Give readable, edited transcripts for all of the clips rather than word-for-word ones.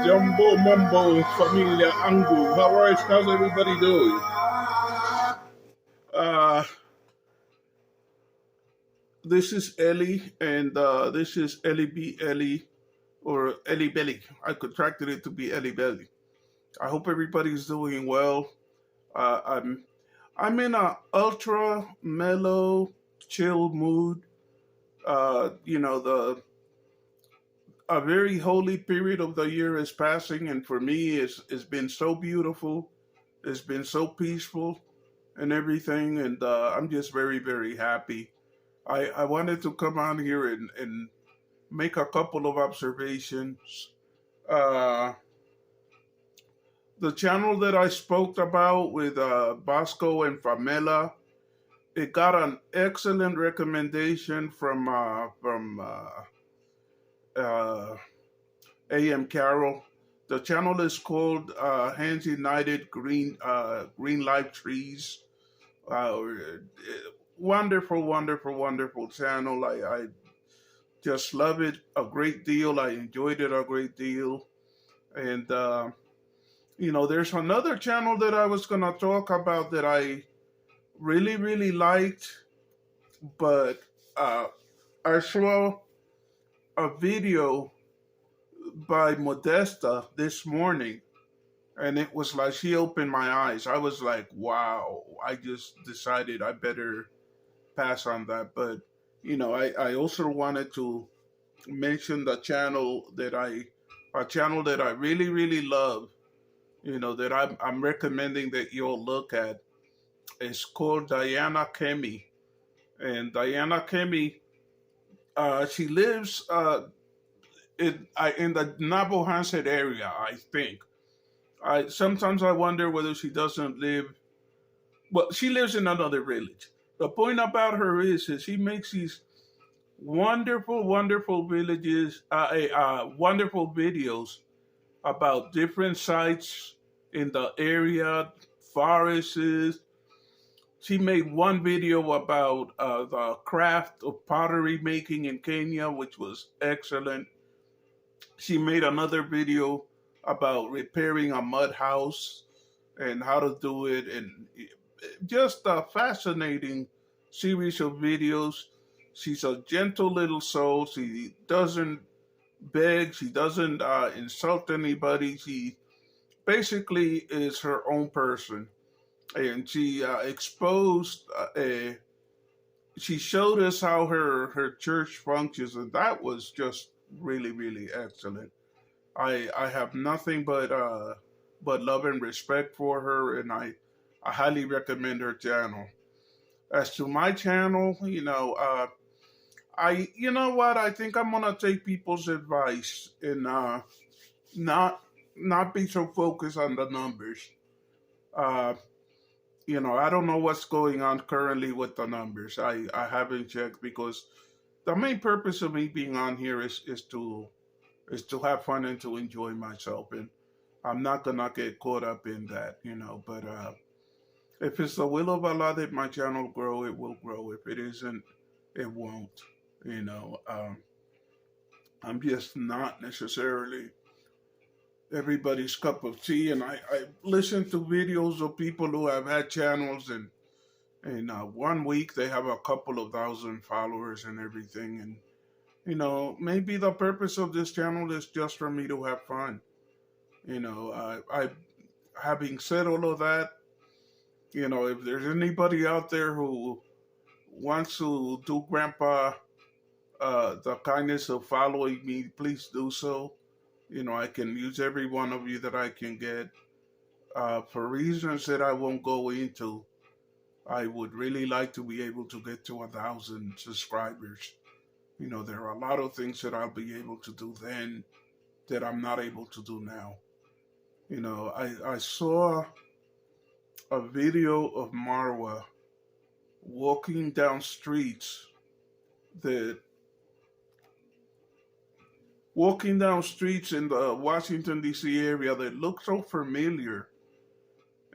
Jumbo Mumbo Familia Angu. How's everybody doing? Uh, this is Ellie, and this is Eli-Ben-Eli, or Eli Belly. I contracted it to be Eli Belly. I hope everybody's doing well. Uh, I'm I'm in a ultra mellow, chill mood. The a very holy period of the year is passing, and for me, it's been so beautiful. It's been so peaceful and everything, and I'm just very very happy. I wanted to come on here and make a couple of observations. Uh, the channel that I spoke about with Bosco and Famela, it got an excellent recommendation from AM Carroll. The channel is called Hands United Green Life Trees. Uh, Wonderful, wonderful, wonderful channel. I just love it a great deal. I enjoyed it a great deal. And, there's another channel that I was going to talk about that I really, really liked, but uh, I saw a video by Modesta this morning, and it was like she opened my eyes. I was like, wow, I just decided I better pass on that. But, I also wanted to mention a channel that I really, really love, that I'm recommending that you'll look at. It's called Diana Kemi. And Diana Kemi, she lives in the Nabo area, I think. Sometimes I wonder whether she doesn't live, well, she lives in another village. The point about her is she makes these wonderful, wonderful wonderful videos about different sites in the area, forests. She made one video about the craft of pottery making in Kenya, which was excellent. She made another video about repairing a mud house and how to do it, and just a fascinating series of videos. She's a gentle little soul. She doesn't beg. She doesn't insult anybody. She basically is her own person, and she exposed. She showed us how her church functions, and that was just really really excellent. I have nothing but love and respect for her, and I highly recommend her channel. As to my channel, you know what, I think I'm gonna take people's advice and not not be so focused on the numbers. Uh, I don't know what's going on currently with the numbers. I haven't checked because the main purpose of me being on here is to have fun and to enjoy myself, and I'm not gonna get caught up in that, But if it's the will of Allah that my channel grow, it will grow. If it isn't, it won't. You know, um, I'm just not necessarily everybody's cup of tea, and I listen to videos of people who have had channels, and in 1 week they have a couple of thousand followers and everything, and maybe the purpose of this channel is just for me to have fun. I having said all of that, if there's anybody out there who wants to do Grandpa the kindness of following me, please do so. I can use every one of you that I can get. For reasons that I won't go into, I would really like to be able to get to 1,000 subscribers. There are a lot of things that I'll be able to do then that I'm not able to do now. I saw a video of Marwa walking down streets that in the Washington D.C. area that looked so familiar,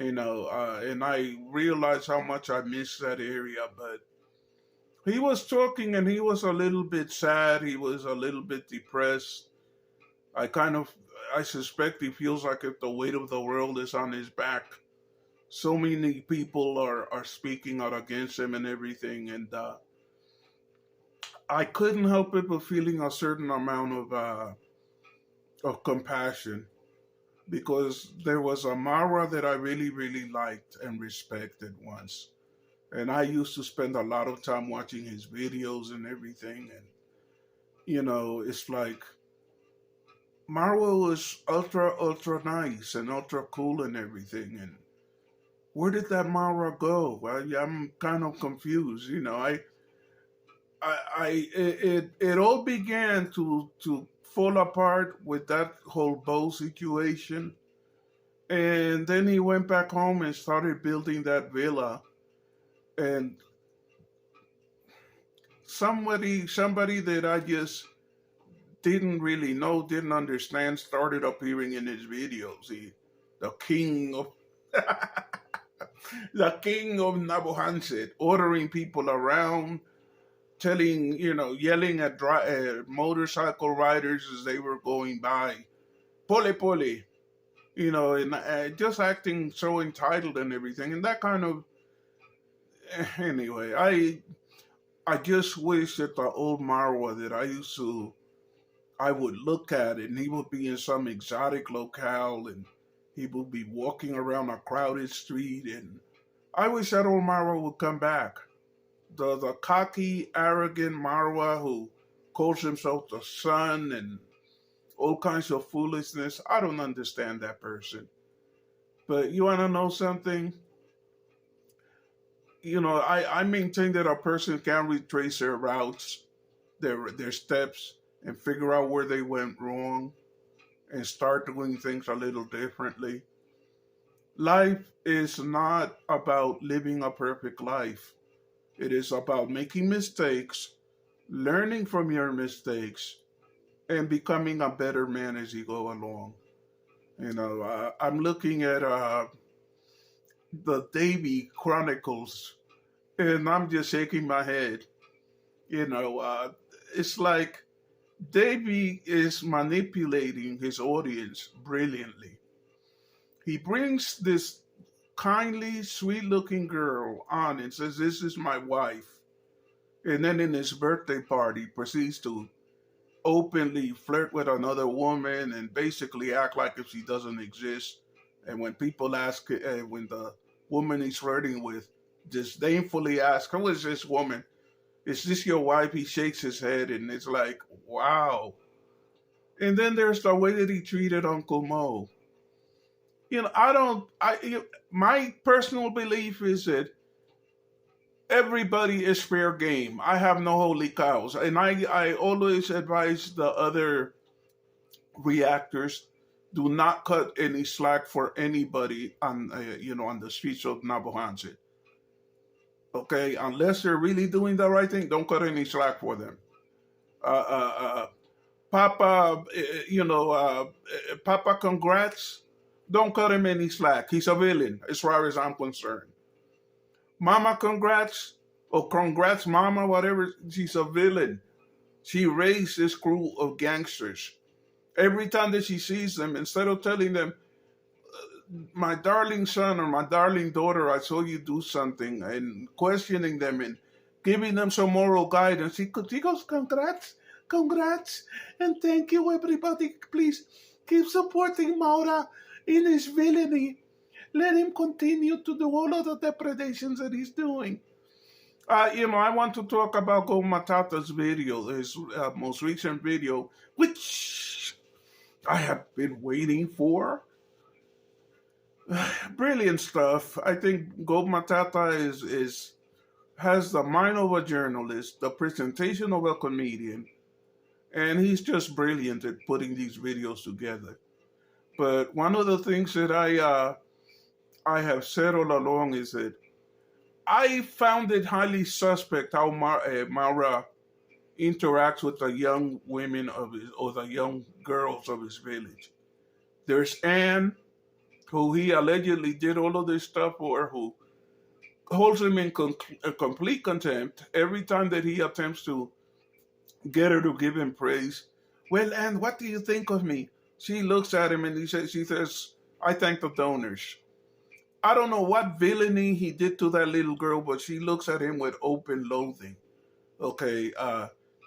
and I realized how much I miss that area. But he was talking, and he was a little bit sad. He was a little bit depressed. I kind of, I suspect he feels like if the weight of the world is on his back. So many people are speaking out against him and everything, and I couldn't help it but feeling a certain amount of compassion because there was a Marwa that I really, really liked and respected once. And I used to spend a lot of time watching his videos and everything. And, it's like Marwa was ultra, ultra nice and ultra cool and everything. And where did that Marwa go? Well, yeah, I'm kind of confused. It all began to fall apart with that whole bow situation. And then he went back home and started building that villa. And somebody that I just didn't really know, didn't understand, started appearing in his videos. The king of the king of Nabuhanset, ordering people around, telling, yelling at motorcycle riders as they were going by, pole pole, and just acting so entitled and everything. And that kind of, anyway, I just wish that the old Marwa that I would look at it, and he would be in some exotic locale, and he would be walking around a crowded street, and I wish that old Marwa would come back. The cocky, arrogant Marwa who calls himself the sun and all kinds of foolishness. I don't understand that person. But you want to know something? I maintain that a person can retrace their routes, their steps, and figure out where they went wrong and start doing things a little differently. Life is not about living a perfect life. It is about making mistakes, learning from your mistakes, and becoming a better man as you go along. I'm looking at the Davy Chronicles, and I'm just shaking my head. It's like Davy is manipulating his audience brilliantly. He brings this kindly, sweet looking girl on and says, "This is my wife." And then in his birthday party, proceeds to openly flirt with another woman and basically act like if she doesn't exist. And when people ask, when the woman he's flirting with disdainfully asks, "Who is this woman? Is this your wife?" He shakes his head and it's like, wow. And then there's the way that he treated Uncle Mo. I don't, my personal belief is that everybody is fair game. I have no holy cows. And I always advise the other reactors, do not cut any slack for anybody on the streets of Nabuhanset. Okay, unless they're really doing the right thing, don't cut any slack for them. Uh, uh, uh, Papa, Papa, congrats. Don't cut him any slack. He's a villain, as far as I'm concerned. Mama, congrats. Or congrats, Mama, whatever. She's a villain. She raised this crew of gangsters. Every time that she sees them, instead of telling them, "My darling son or my darling daughter, I saw you do something," and questioning them and giving them some moral guidance, he goes, "Congrats, congrats, and thank you, everybody. Please keep supporting Maura in his villainy. Let him continue to do all of the depredations that he's doing." I want to talk about Go Matata's video, his most recent video, which I have been waiting for. Brilliant stuff. I think Go Matata is has the mind of a journalist, the presentation of a comedian, and he's just brilliant at putting these videos together. But one of the things that I have said all along is that I found it highly suspect how Mara interacts with the young women of his, or the young girls of his village. There's Anne, who he allegedly did all of this stuff for, who holds him in complete contempt every time that he attempts to get her to give him praise. Well, and what do you think of me? She looks at him and she says, I thank the donors. I don't know what villainy he did to that little girl, but she looks at him with open loathing. Okay,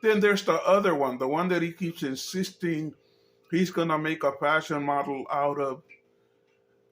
then there's the other one, the one that he keeps insisting he's gonna make a fashion model out of.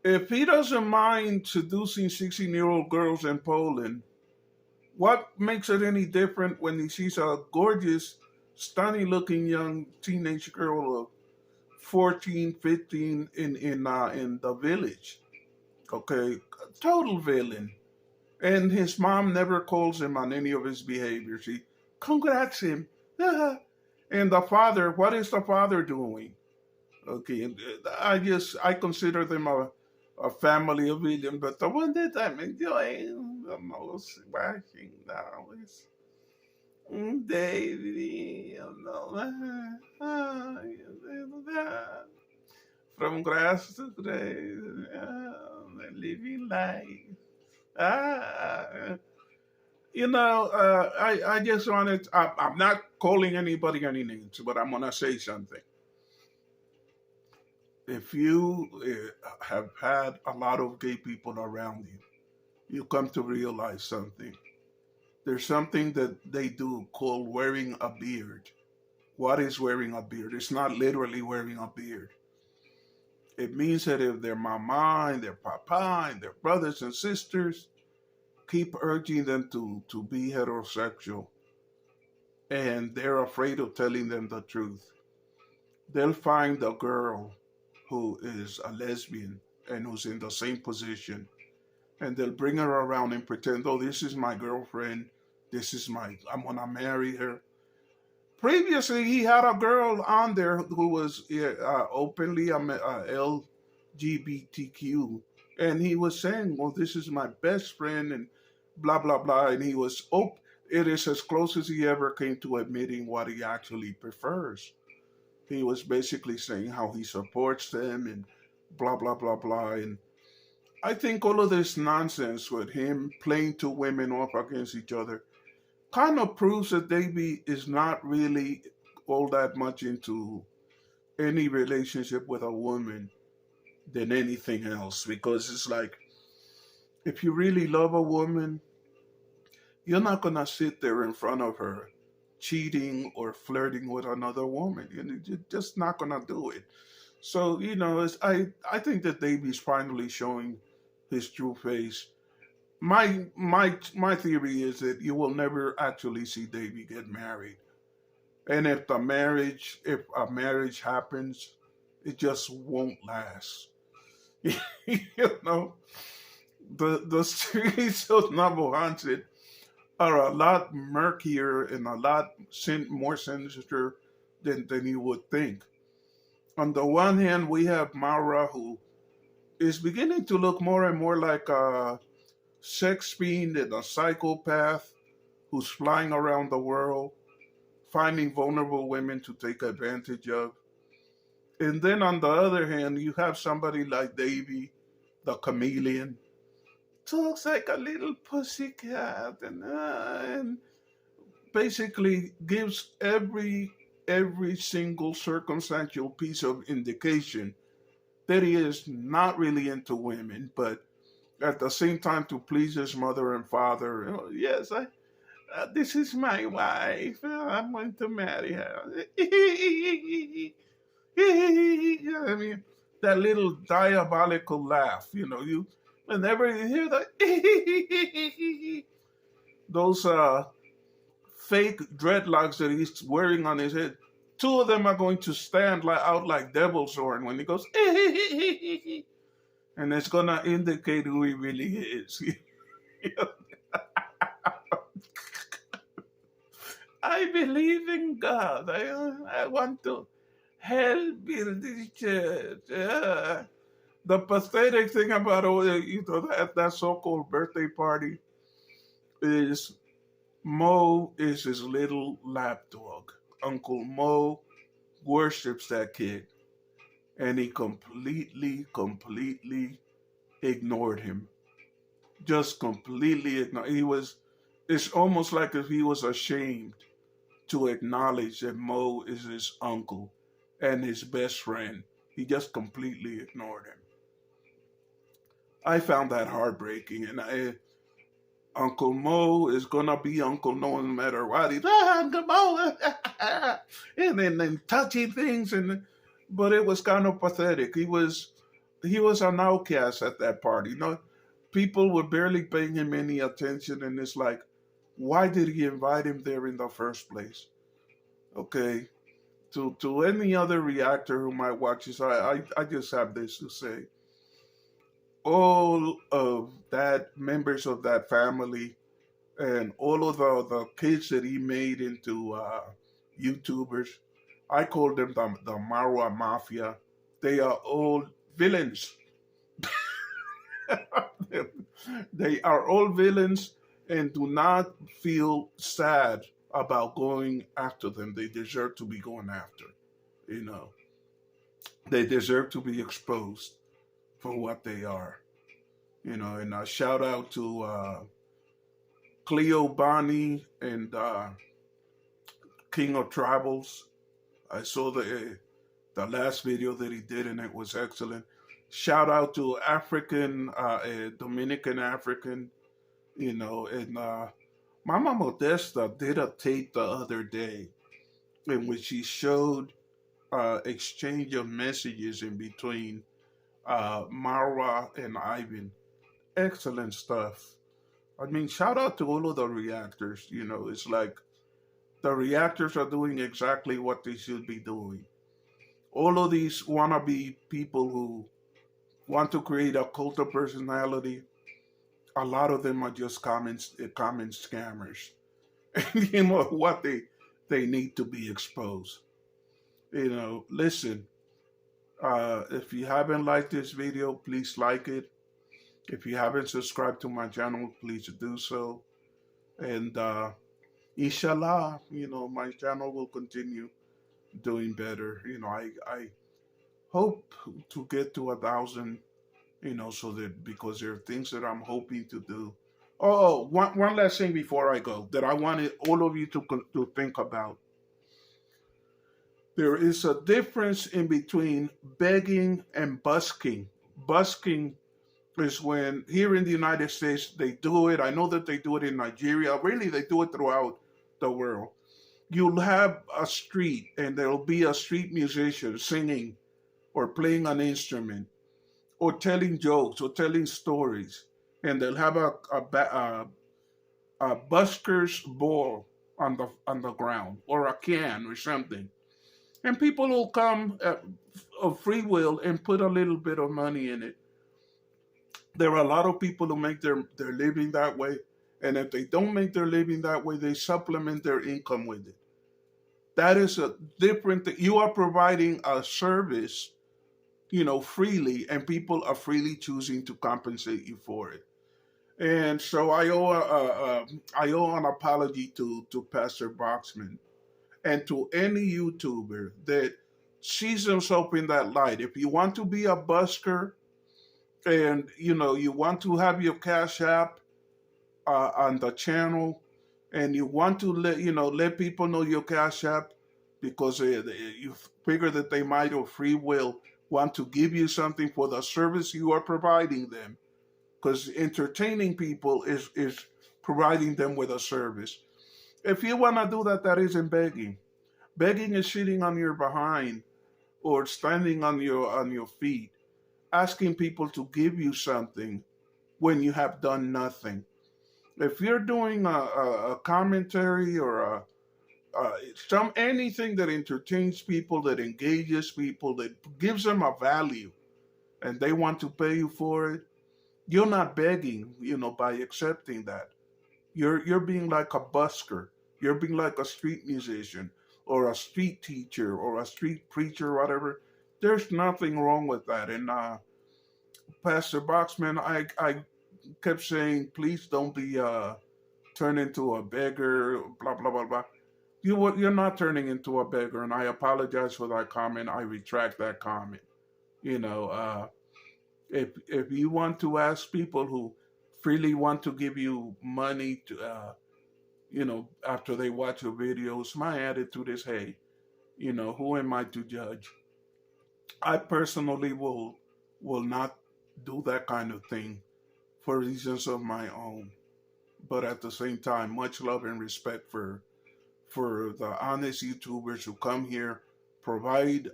If he doesn't mind seducing 16-year-old girls in Poland, what makes it any different when he sees a gorgeous, stunning looking young teenage girl of 14, 15 in the village? Okay, total villain. And his mom never calls him on any of his behavior. She congrats him. And the father, what is the father doing? Okay, and I consider them a family of villain, but the one that I'm enjoying the most watching now is Davy. From grass to grace, living life. Ah, I just wanted. I'm not calling anybody any names, but I'm gonna say something. If you have had a lot of gay people around you, you come to realize something. There's something that they do called wearing a beard. What is wearing a beard? It's not literally wearing a beard. It means that if their mama and their papa and their brothers and sisters keep urging them to be heterosexual and they're afraid of telling them the truth, they'll find a girl who is a lesbian and who's in the same position, and they'll bring her around and pretend, oh, this is my girlfriend, I'm gonna marry her. Previously, he had a girl on there who was openly LGBTQ, and he was saying, well, this is my best friend, and blah, blah, blah, and he was, it is as close as he ever came to admitting what he actually prefers. He was basically saying how he supports them and blah, blah, blah, blah. And I think all of this nonsense with him playing two women off against each other kind of proves that Davey is not really all that much into any relationship with a woman than anything else. Because it's like, if you really love a woman, you're not going to sit there in front of her cheating or flirting with another woman. You're just not going to do it. So, I think that Davey's finally showing his true face. My theory is that you will never actually see Davey get married. And if a marriage happens, it just won't last. you know, the streets of Navajo are a lot murkier and a lot more sinister than you would think. On the one hand, we have Marwa, who is beginning to look more and more like a sex fiend and a psychopath who's flying around the world, finding vulnerable women to take advantage of. And then on the other hand, you have somebody like Davy, the chameleon, talks like a little pussycat and basically gives every single circumstantial piece of indication that he is not really into women, but at the same time to please his mother and father. Oh, yes, this is my wife. I'm going to marry her. I mean, that little diabolical laugh. You whenever you hear that, those fake dreadlocks that he's wearing on his head. Two of them are going to stand out like devil's horn when he goes, and it's gonna indicate who he really is. I believe in God. I want to help build this church. The pathetic thing about that so-called birthday party is Mo is his little lapdog. Uncle Mo worships that kid. and he completely ignored him. Just completely ignored. He was. It's almost like if he was ashamed to acknowledge that Mo is his uncle and his best friend. He just completely ignored him. I found that heartbreaking, and Uncle Mo is gonna be Uncle no matter what. He's Uncle Mo, and then touchy things, but it was kind of pathetic. He was an outcast at that party. People were barely paying him any attention, and it's like, why did he invite him there in the first place? Okay, to any other reactor who might watch this, I just have this to say: all of that members of that family and all of the kids that he made into YouTubers. I call them the Marwa Mafia. They are all villains. They are all villains and do not feel sad about going after them. They deserve to be going after. You know, they deserve to be exposed for what they are. And a shout out to Cleo Bonnie and King of Tribals. I saw the last video that he did, and it was excellent. Shout out to African, Dominican African, and Mama Modesta did a tape the other day in which she showed exchange of messages in between Marwa and Ivan. Excellent stuff. I mean, shout out to all of the reactors. It's like the reactors are doing exactly what they should be doing. All of these wannabe people who want to create a cult of personality, a lot of them are just comment scammers. And you know what? They need to be exposed. Listen, if you haven't liked this video, please like it. If you haven't subscribed to my channel, please do so. And inshallah, my channel will continue doing better. I hope to get to 1,000, so that because there are things that I'm hoping to do. Oh, one last thing before I go that I wanted all of you to think about. There is a difference in between begging and busking. Busking is when here in the United States they do it. I know that they do it in Nigeria. Really, they do it throughout the world. You'll have a street, and there'll be a street musician singing or playing an instrument or telling jokes or telling stories, and they'll have a busker's ball on the ground or a can or something, and people will come of free will and put a little bit of money in it. There are a lot of people who make their living that way, and if they don't make their living that way, they supplement their income with it. That is a different thing. You are providing a service, freely, and people are freely choosing to compensate you for it. And so I owe an apology to Pastor Boxman and to any YouTuber that sees himself in that light. If you want to be a busker and you want to have your cash app on the channel, and you want to let people know your cash app because you figure that they might of free will want to give you something for the service you are providing them, because entertaining people is providing them with a service. If you want to do that, that isn't begging. Begging is sitting on your behind or standing on your feet, asking people to give you something when you have done nothing. If you're doing a commentary or some anything that entertains people, that engages people, that gives them a value, and they want to pay you for it, you're not begging, by accepting that. You're being like a busker. You're being like a street musician or a street teacher or a street preacher, or whatever. There's nothing wrong with that. And Pastor Boxman, I kept saying, please don't be turned into a beggar, blah blah blah blah. You're not turning into a beggar, and I apologize for that comment. I retract that comment. You know, if you want to ask people who freely want to give you money to, after they watch your videos, my attitude is, hey, who am I to judge? I personally will not do that kind of thing for reasons of my own. But at the same time, much love and respect for the honest YouTubers who come here, provide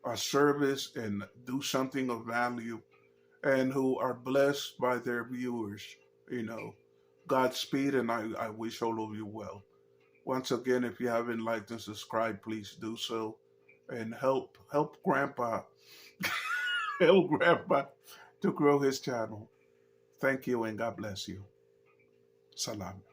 a service and do something of value, and who are blessed by their viewers. You know, Godspeed, and I wish all of you well. Once again, if you haven't liked and subscribed, please do so, and help Grandpa help Grandpa to grow his channel. Thank you, and God bless you. Salam.